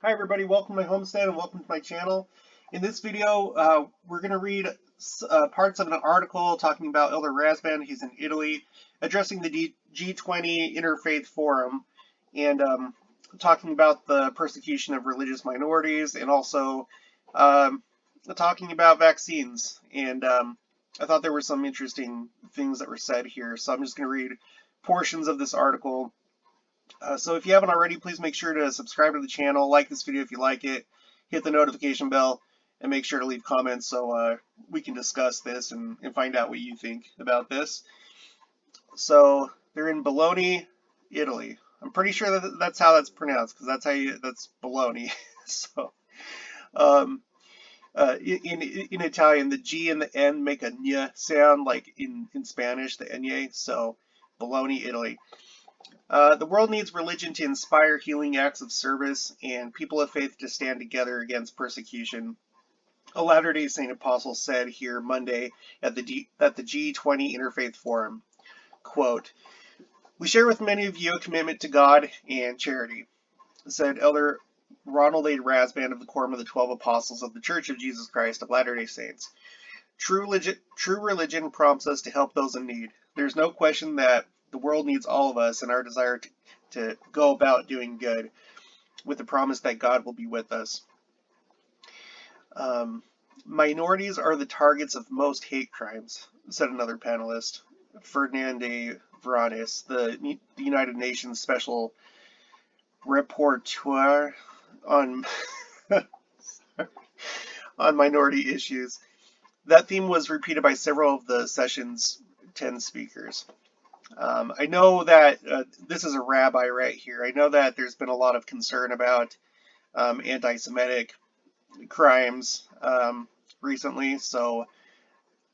Hi everybody, welcome to my homestead and welcome to my channel. In this video, we're going to read parts of an article talking about Elder Rasband. He's in Italy, addressing the G20 Interfaith Forum, and talking about the persecution of religious minorities, and also um, talking about vaccines. And I thought there were some interesting things that were said here, so I'm just going to read portions of this article. So if you haven't already, please make sure to subscribe to the channel, like this video if you like it, hit the notification bell, and make sure to leave comments so we can discuss this and find out what you think about this. So they're in Bologna, Italy. I'm pretty sure that's how that's pronounced because that's Bologna. So um, in Italian, the G and the N make a ny sound like in Spanish, the Nye. So Bologna, Italy. The world needs religion to inspire healing acts of service and people of faith to stand together against persecution. A Latter-day Saint apostle said here Monday at the G20 Interfaith Forum, quote, "We share with many of you a commitment to God and charity," said Elder Ronald A. Rasband of the Quorum of the 12 Apostles of the Church of Jesus Christ of Latter-day Saints. True religion prompts us to help those in need. There's no question that the world needs all of us and our desire to go about doing good with the promise that God will be with us. Minorities are the targets of most hate crimes, said another panelist, Ferdinand de Veranis, the United Nations Special Rapporteur on, on minority issues. That theme was repeated by several of the session's 10 speakers. I know that this is a rabbi right here. I know that there's been a lot of concern about anti-Semitic crimes recently, so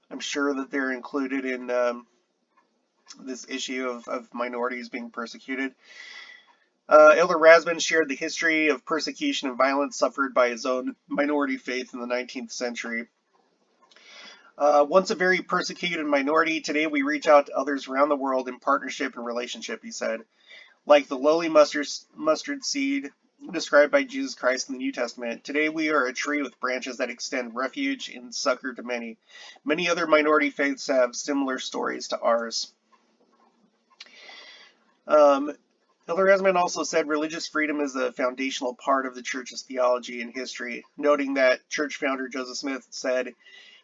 I'm sure that they're included in this issue of minorities being persecuted. Elder Rasband shared the history of persecution and violence suffered by his own minority faith in the 19th century. Once a very persecuted minority, today we reach out to others around the world in partnership and relationship, he said. Like the lowly mustard seed described by Jesus Christ in the New Testament, today we are a tree with branches that extend refuge and succor to many. Many other minority faiths have similar stories to ours. Elder Rasband also said religious freedom is a foundational part of the church's theology and history, noting that church founder Joseph Smith said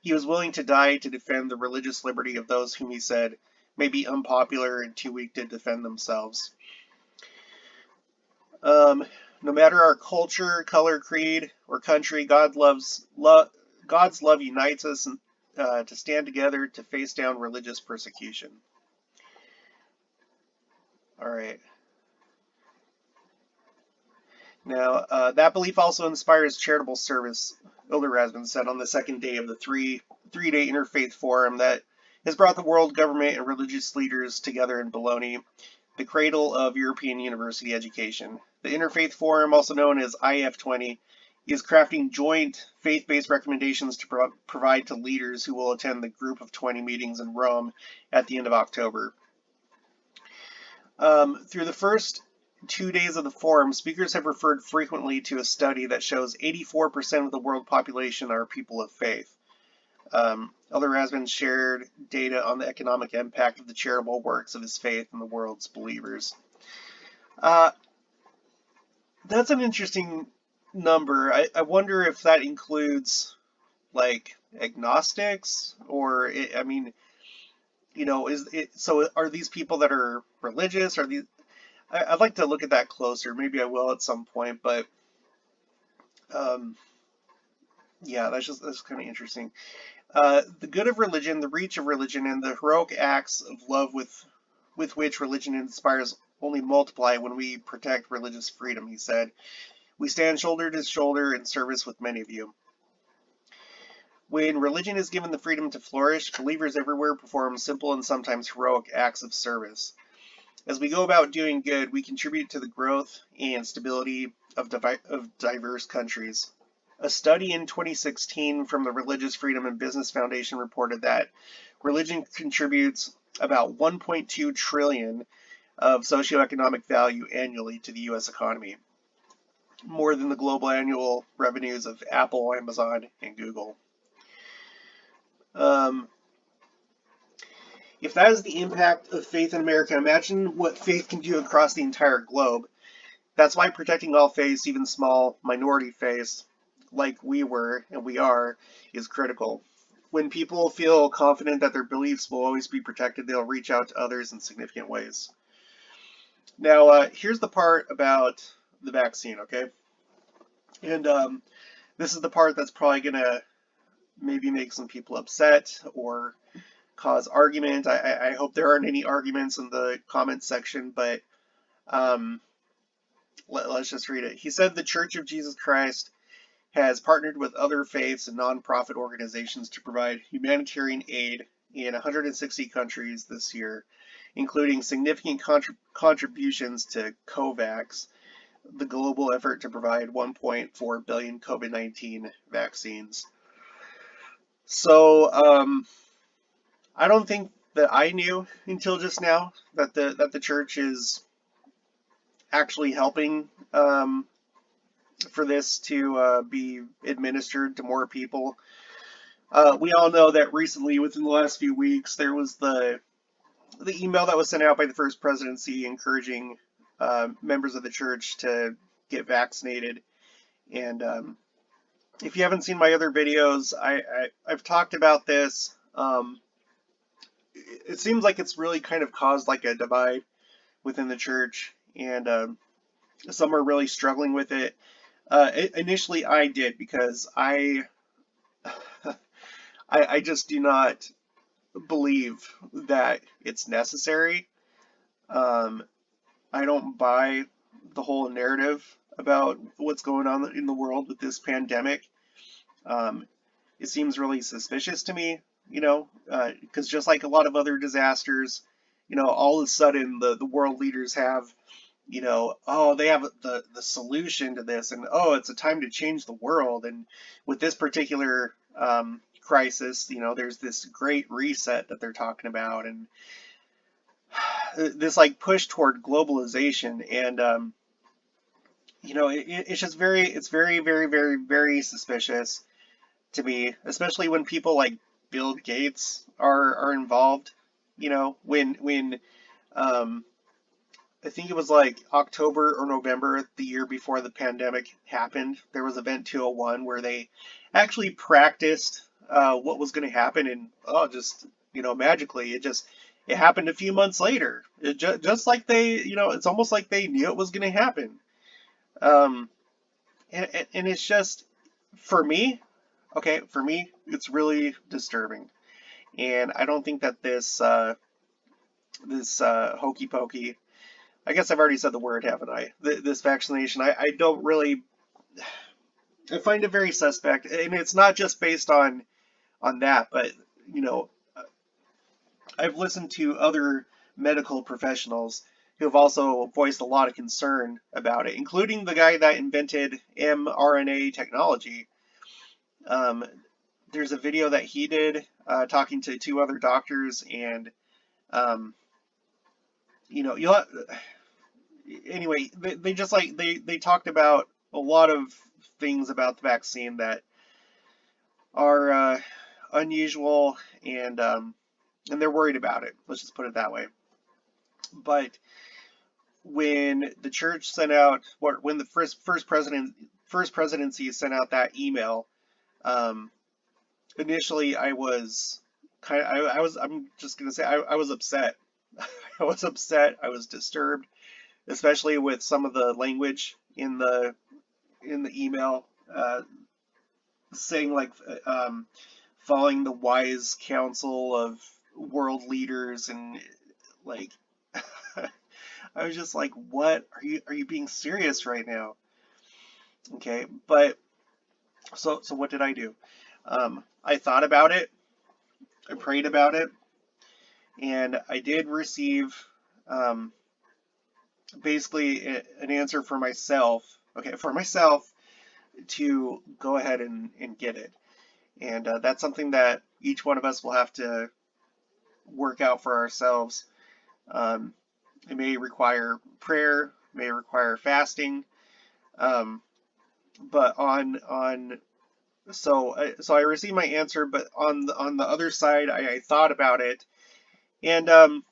he was willing to die to defend the religious liberty of those whom he said may be unpopular and too weak to defend themselves. No matter our culture, color, creed, or country, God's love unites us to stand together to face down religious persecution. All right. Now, that belief also inspires charitable service, Elder Rasband said on the second day of the three-day Interfaith Forum that has brought the world government and religious leaders together in Bologna, the cradle of European university education. The Interfaith Forum, also known as IF20, is crafting joint faith-based recommendations to provide to leaders who will attend the Group of 20 meetings in Rome at the end of October. Through the first 2 days of the forum, speakers have referred frequently to a study that shows 84% of the world population are people of faith. Elder Rasband shared data on the economic impact of the charitable works of his faith in the world's believers. That's an interesting number. I wonder if that includes like agnostics or I mean, so are these people that are religious? Are these I'd like to look at that closer. Maybe I will at some point, but yeah, that's kind of interesting. The good of religion, the reach of religion, and the heroic acts of love with which religion inspires only multiply when we protect religious freedom, he said. We stand shoulder to shoulder in service with many of you. When religion is given the freedom to flourish, believers everywhere perform simple and sometimes heroic acts of service. As we go about doing good, we contribute to the growth and stability of diverse countries. A study in 2016 from the Religious Freedom and Business Foundation reported that religion contributes about 1.2 trillion of socioeconomic value annually to the U.S. economy. more than the global annual revenues of Apple, Amazon, and Google. Um, if that is the impact of faith in America, imagine what faith can do across the entire globe. That's why protecting all faiths, even small minority faiths, like we were and we are, is critical. When people feel confident that their beliefs will always be protected, they'll reach out to others in significant ways. Now, here's the part about the vaccine, okay? And this is the part that's probably going to maybe make some people upset or cause argument. I hope there aren't any arguments in the comments section, but um, let's just read it. He said the Church of Jesus Christ has partnered with other faiths and nonprofit organizations to provide humanitarian aid in 160 countries this year, including significant contributions to COVAX, the global effort to provide 1.4 billion COVID-19 vaccines. So I don't think that I knew until just now that the church is actually helping for this to be administered to more people. We all know that recently, within the last few weeks, there was the email that was sent out by the First Presidency encouraging members of the church to get vaccinated. And if you haven't seen my other videos, I've talked about this. It seems like it's really kind of caused like a divide within the church, and some are really struggling with it. Initially, I did because I just do not believe that it's necessary. Um, I don't buy the whole narrative about what's going on in the world with this pandemic. Um, it seems really suspicious to me, because just like a lot of other disasters, all of a sudden the world leaders have, oh, they have the solution to this, and oh, it's a time to change the world. And with this particular crisis, there's this great reset that they're talking about, and this like push toward globalization, and it's just it's very, very, very, very suspicious to me, especially when people like Bill Gates are involved. When um, I think it was like October or November, the year before the pandemic happened, there was Event 201 where they actually practiced what was going to happen, and oh, just magically, it happened a few months later. Just like it's almost like they knew it was going to happen. Um, and it's just for me, okay, for me, it's really disturbing, and I don't think that this hokey pokey. I guess I've already said the word, haven't I? This vaccination, I don't really. I find it very suspect, and it's not just based on that, but you know, I've listened to other medical professionals who have also voiced a lot of concern about it, including the guy that invented mRNA technology. Um, there's a video that he did talking to two other doctors, and um, you'll anyway, they just like they talked about a lot of things about the vaccine that are unusual, and they're worried about it. Let's just put it that way. But when the church sent out, when the first presidency sent out that email, um, initially I was I'm just gonna say I was upset. I was upset. I was disturbed, especially with some of the language in the email, saying like following the wise counsel of world leaders, and like I was just like, what are you being serious right now? Okay, but so what did I do? I thought about it, I prayed about it, and I did receive um, basically an answer for myself. Okay, for myself to go ahead and get it. And that's something that each one of us will have to work out for ourselves. It may require prayer, may require fasting. but so I received my answer, but on the other side, I thought about it, and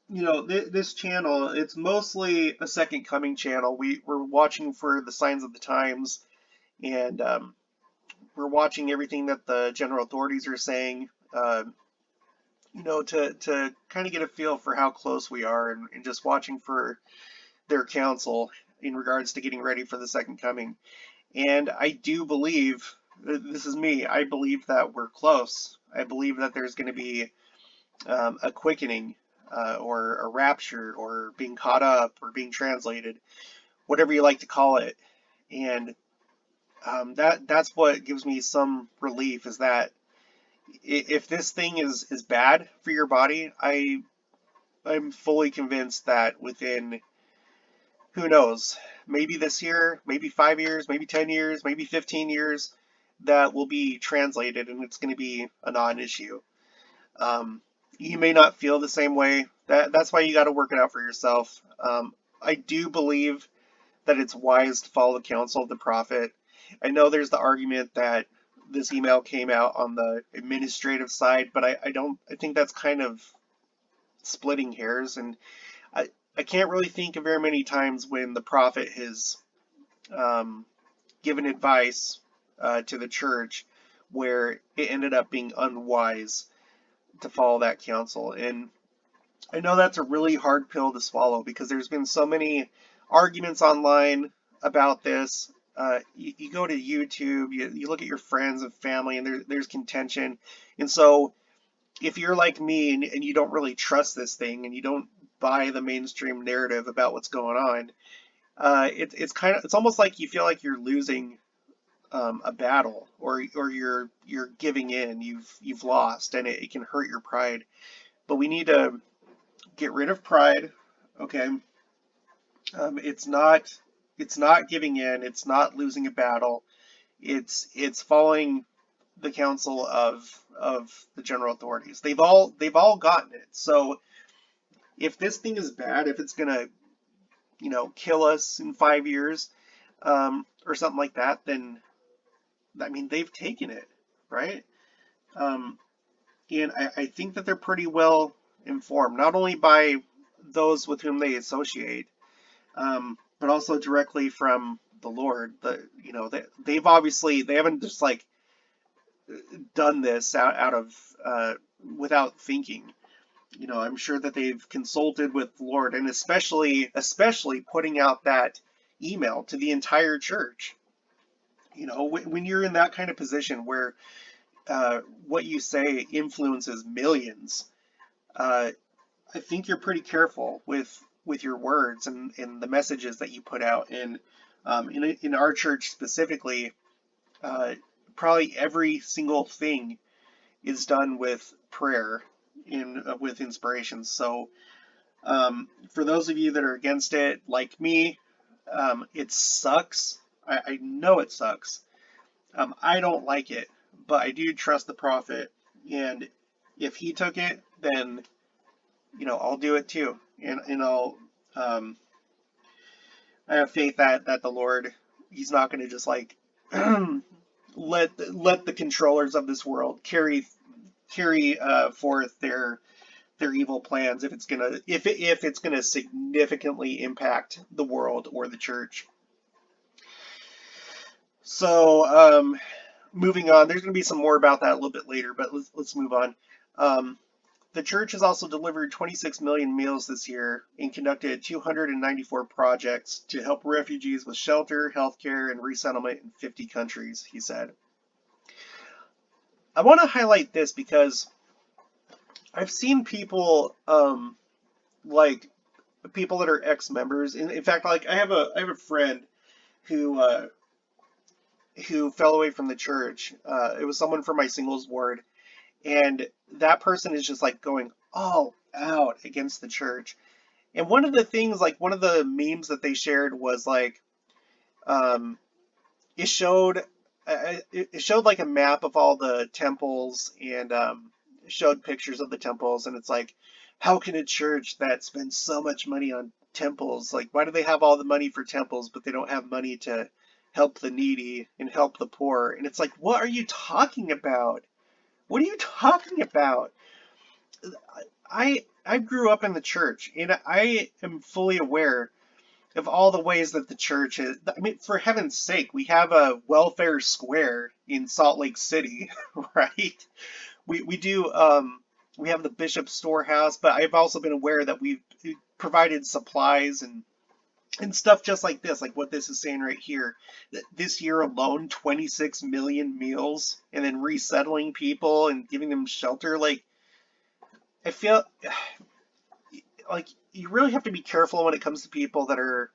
this channel, it's mostly a second coming channel. We're watching for the signs of the times, and we're watching everything that the general authorities are saying, to kind of get a feel for how close we are, and just watching for their counsel in regards to getting ready for the second coming. And I do believe, this is me, I believe that we're close. I believe that there's going to be a quickening, or a rapture, or being caught up, or being translated, whatever you like to call it. And that's what gives me some relief, is that if this thing is bad for your body, I'm fully convinced that within, who knows, maybe this year, maybe 5 years, maybe 10 years, maybe 15 years, that will be translated and it's going to be a non-issue. You may not feel the same way. That's why you got to work it out for yourself. I do believe that it's wise to follow the counsel of the prophet. I know there's the argument that this email came out on the administrative side, but I think that's kind of splitting hairs, and I can't really think of very many times when the prophet has given advice to the church where it ended up being unwise to follow that counsel. And I know that's a really hard pill to swallow, because there's been so many arguments online about this. You go to YouTube, you look at your friends and family, and there's contention. And so if you're like me, and you don't really trust this thing, and you don't buy the mainstream narrative about what's going on, it's almost like you feel like you're losing a battle, or you're giving in. You've lost, and it can hurt your pride. But we need to get rid of pride. Okay, it's not giving in. It's not losing a battle. It's following the counsel of the general authorities. They've all gotten it. So if this thing is bad, if it's gonna kill us in 5 years, or something like that, then I mean they've taken it, right? Um, and I think that they're pretty well informed, not only by those with whom they associate, but also directly from the Lord. They haven't just like done this out of without thinking. I'm sure that they've consulted with the Lord, and especially putting out that email to the entire church. When you're in that kind of position where what you say influences millions, I think you're pretty careful with your words and the messages that you put out. And in our church specifically, probably every single thing is done with prayer and with inspiration. So for those of you that are against it, like me, it sucks. I know it sucks. I don't like it, but I do trust the prophet, and if he took it, then I'll do it too, and um, I have faith that the Lord, he's not going to just like let the controllers of this world carry forth their evil plans if it's gonna significantly impact the world or the church. So moving on, there's going to be some more about that a little bit later, but let's move on. The church has also delivered 26 million meals this year and conducted 294 projects to help refugees with shelter, healthcare, and resettlement in 50 countries, he said. I want to highlight this because I've seen people, like people that are ex-members. In fact, like I have a friend who fell away from the church. It was someone from my singles ward, and that person is just like going all out against the church. And one of the things, like one of the memes that they shared was like, it showed like a map of all the temples, and it showed pictures of the temples, and it's like, how can a church that spends so much money on temples, like why do they have all the money for temples but they don't have money to help the needy and help the poor. And it's like, what are you talking about? What are you talking about? I grew up in the church, and I am fully aware of all the ways that the church is. I mean, for heaven's sake, we have a welfare square in Salt Lake City, right? We do we have the Bishop's Storehouse, but I've also been aware that we've provided supplies and stuff just like this, like what this is saying right here. This year alone, 26 million meals, and then resettling people and giving them shelter. Like, I feel like you really have to be careful when it comes to people that are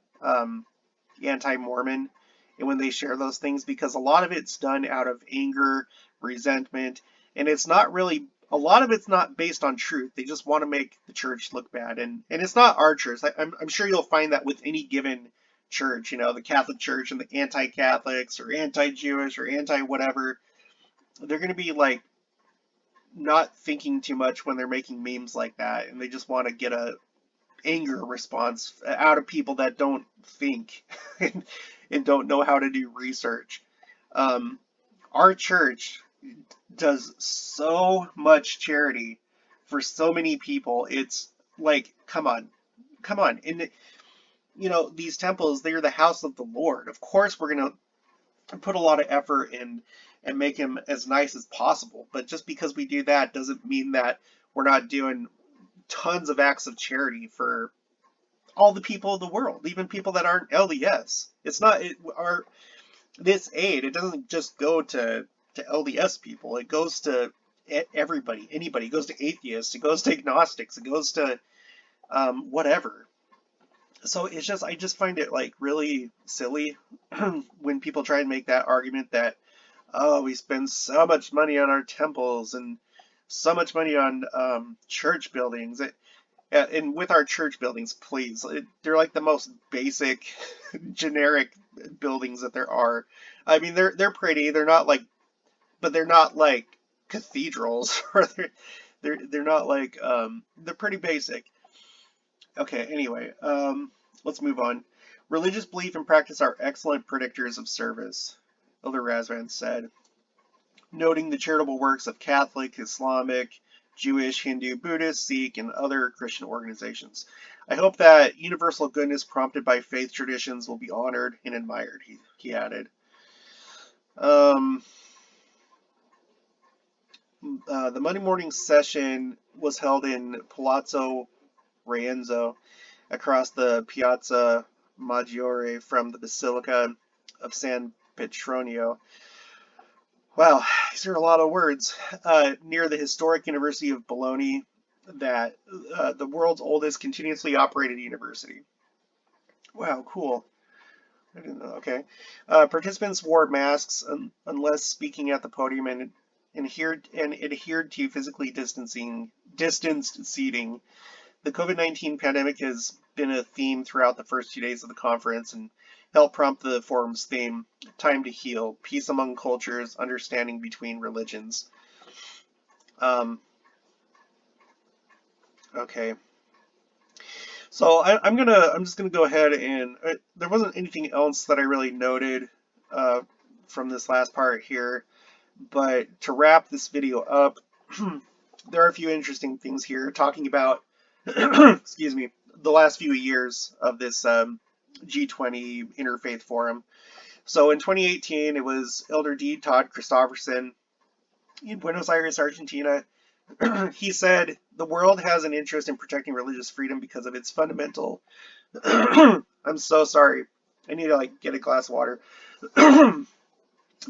anti-Mormon and when they share those things, because a lot of it's done out of anger, resentment, and it's not really, a lot of it's not based on truth. They just want to make the church look bad, and it's not our church. I'm sure you'll find that with any given church, you know, the Catholic Church and the anti-Catholics or anti-Jewish or anti-whatever, they're going to be like not thinking too much when they're making memes like that, and they just want to get a anger response out of people that don't think and don't know how to do research. Our church does so much charity for so many people. It's like, come on, come on. And you know, these temples, they're the house of the Lord. Of course, we're gonna put a lot of effort in and make him as nice as possible. But just because we do that doesn't mean that we're not doing tons of acts of charity for all the people of the world, even people that aren't LDS. It's not this aid. It doesn't just go to LDS people. It goes to everybody, anybody. It goes to atheists. It goes to agnostics. It goes to whatever. So it's just, I just find it like really silly when people try and make that argument that, oh, we spend so much money on our temples and so much money on church buildings. And with our church buildings, please, they're like the most basic, generic buildings that there are. I mean, they're pretty. They're not like, but they're not like cathedrals, or they're not like they're pretty basic. Okay, anyway, let's move on. Religious belief and practice are excellent predictors of service, Elder Rasband said, noting the charitable works of Catholic, Islamic, Jewish, Hindu, Buddhist, Sikh, and other Christian organizations. I hope that universal goodness prompted by faith traditions will be honored and admired, he added. The Monday morning session was held in Palazzo Rienzo, across the Piazza Maggiore from the Basilica of San Petronio. Wow, these are a lot of words. Near the historic University of Bologna, that the world's oldest continuously operated university. Wow, cool. I didn't know. Okay. Participants wore masks unless speaking at the podium and adhered to physically distanced seating. The COVID-19 pandemic has been a theme throughout the first 2 days of the conference and helped prompt the forum's theme, Time to Heal, Peace Among Cultures, Understanding Between Religions. Okay. So I'm just gonna go ahead and there wasn't anything else that I really noted from this last part here, but to wrap this video up, there are a few interesting things here talking about excuse me, the last few years of this G20 Interfaith Forum. So in 2018, it was Elder D. Todd Christofferson in Buenos Aires, Argentina. He said, the world has an interest in protecting religious freedom because of its fundamental... I'm so sorry. I need to get a glass of water.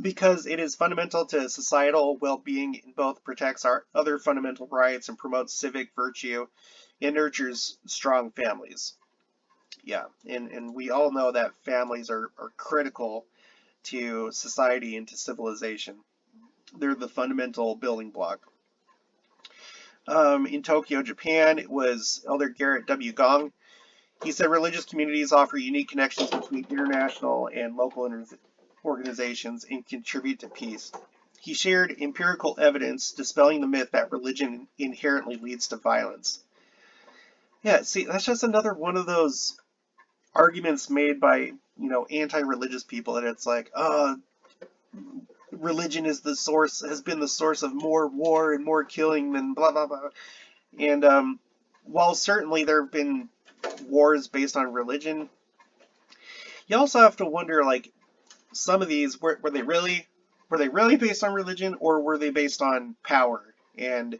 Because it is fundamental to societal well-being and both protects our other fundamental rights and promotes civic virtue and nurtures strong families. Yeah, and we all know that families are critical to society and to civilization. They're the fundamental building block. In Tokyo, Japan, it was Elder Garrett W. Gong. He said religious communities offer unique connections between international and local organizations and contribute to peace. He shared empirical evidence dispelling the myth that religion inherently leads to violence. Yeah, see, that's just another one of those arguments made by anti-religious people, that it's like, religion is the source, has been the source of more war and more killing than blah blah blah. And while certainly there have been wars based on religion, you also have to wonder, like, some of these were they really based on religion, or were they based on power and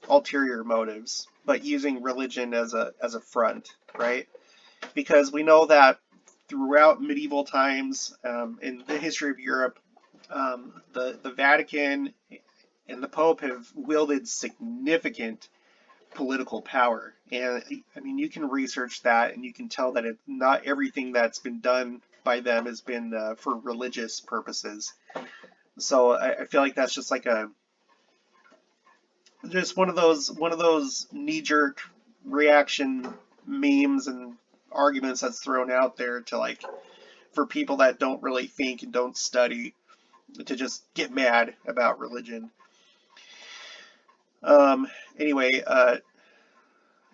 ulterior motives, but using religion as a front, right? Because we know that throughout medieval times, in the history of Europe, the Vatican and the Pope have wielded significant political power. And I mean, you can research that and you can tell that not everything that's been done by them has been for religious purposes. So I feel like that's just like just one of those knee-jerk reaction memes and arguments that's thrown out there to, like, for people that don't really think and don't study, to just get mad about religion. Anyway,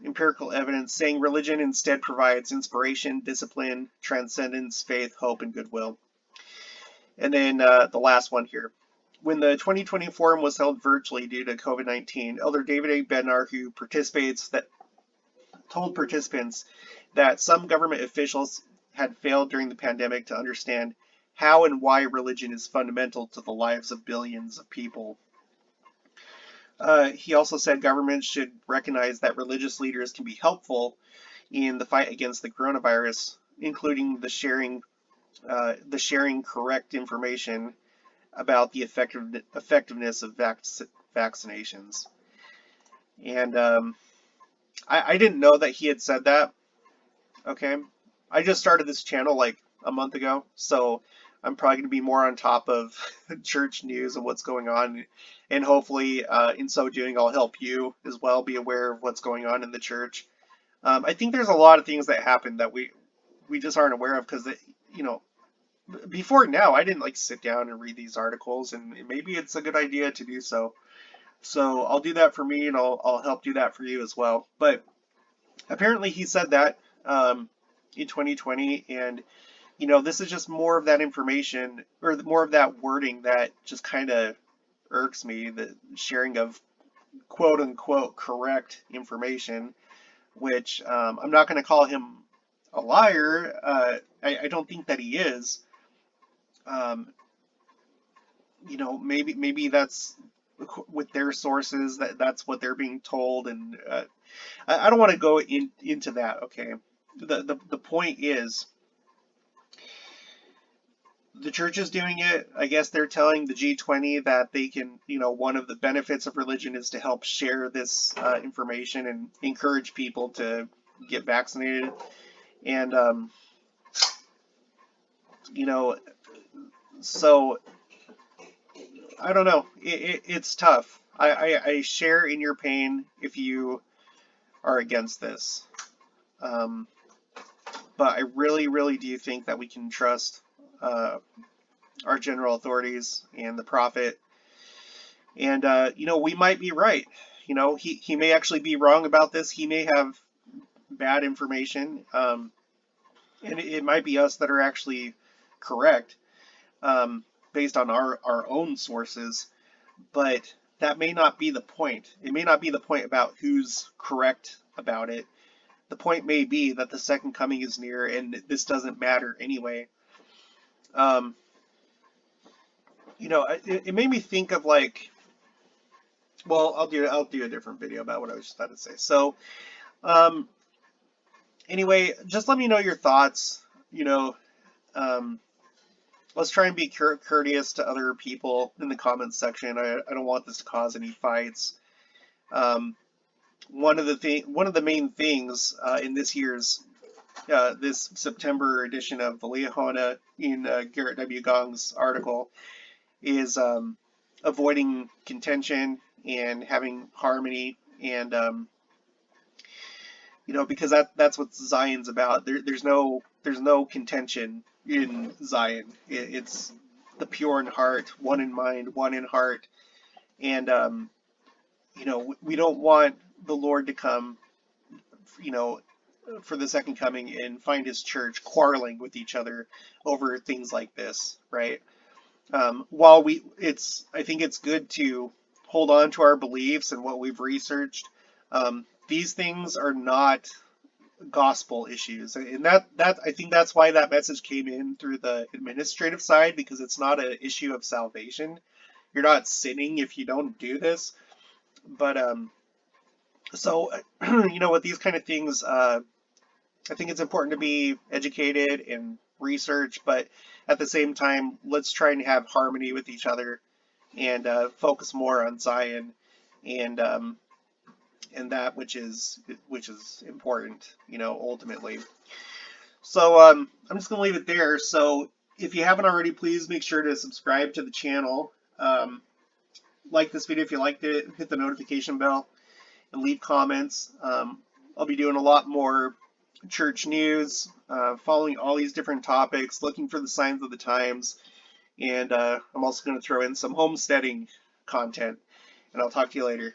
empirical evidence saying religion instead provides inspiration, discipline, transcendence, faith, hope, and goodwill. And then the last one here. When the 2020 forum was held virtually due to COVID-19, Elder David A. Bednar, who told participants that some government officials had failed during the pandemic to understand how and why religion is fundamental to the lives of billions of people. He also said governments should recognize that religious leaders can be helpful in the fight against the coronavirus, including the sharing correct information about the effectiveness of vaccinations. And I didn't know that he had said that. Okay, I just started this channel like a month ago, so I'm probably going to be more on top of church news and what's going on, and hopefully in so doing I'll help you as well be aware of what's going on in the church. I think there's a lot of things that happen that we just aren't aware of, because before now I didn't like sit down and read these articles, and maybe it's a good idea to do so. So I'll do that for me, and I'll help do that for you as well. But apparently he said that in 2020, and this is just more of that information, or more of that wording that just kind of irks me, the sharing of quote unquote correct information, which I'm not going to call him a liar. I don't think that he is. Maybe that's with their sources, that's what they're being told, and I don't want to go into that. Okay, the point is, the church is doing it. I guess they're telling the G20 that they can, one of the benefits of religion is to help share this information and encourage people to get vaccinated. And, so I don't know. It's tough. I share in your pain if you are against this. But I really, really do think that we can trust our general authorities and the prophet. And, we might be right. He may actually be wrong about this. He may have bad information. And it might be us that are actually correct, based on our own sources. But that may not be the point. It may not be the point about who's correct about it. The point may be that the second coming is near, and this doesn't matter anyway. It made me think of, like, well, I'll do a different video about what I was just about to say. So, anyway, just let me know your thoughts. Let's try and be courteous to other people in the comments section. I don't want this to cause any fights. One of the main things in this year's this September edition of Bologna, in Garrett W. Gong's article, is avoiding contention and having harmony, and because that's what Zion's about. There's no contention in Zion. It's the pure in heart, one in mind, one in heart, and we don't want the Lord to come, for the second coming and find his church quarreling with each other over things like this, right? While I think it's good to hold on to our beliefs and what we've researched. These things are not gospel issues, and that I think that's why that message came in through the administrative side, because it's not an issue of salvation. You're not sinning if you don't do this. But so with these kind of things, I think it's important to be educated and research, but at the same time, let's try and have harmony with each other and focus more on Zion and that which is important, ultimately. So I'm just gonna leave it there. So if you haven't already, please make sure to subscribe to the channel. Like this video if you liked it. Hit the notification bell and leave comments. I'll be doing a lot more church news, following all these different topics, looking for the signs of the times, and I'm also going to throw in some homesteading content. And I'll talk to you later.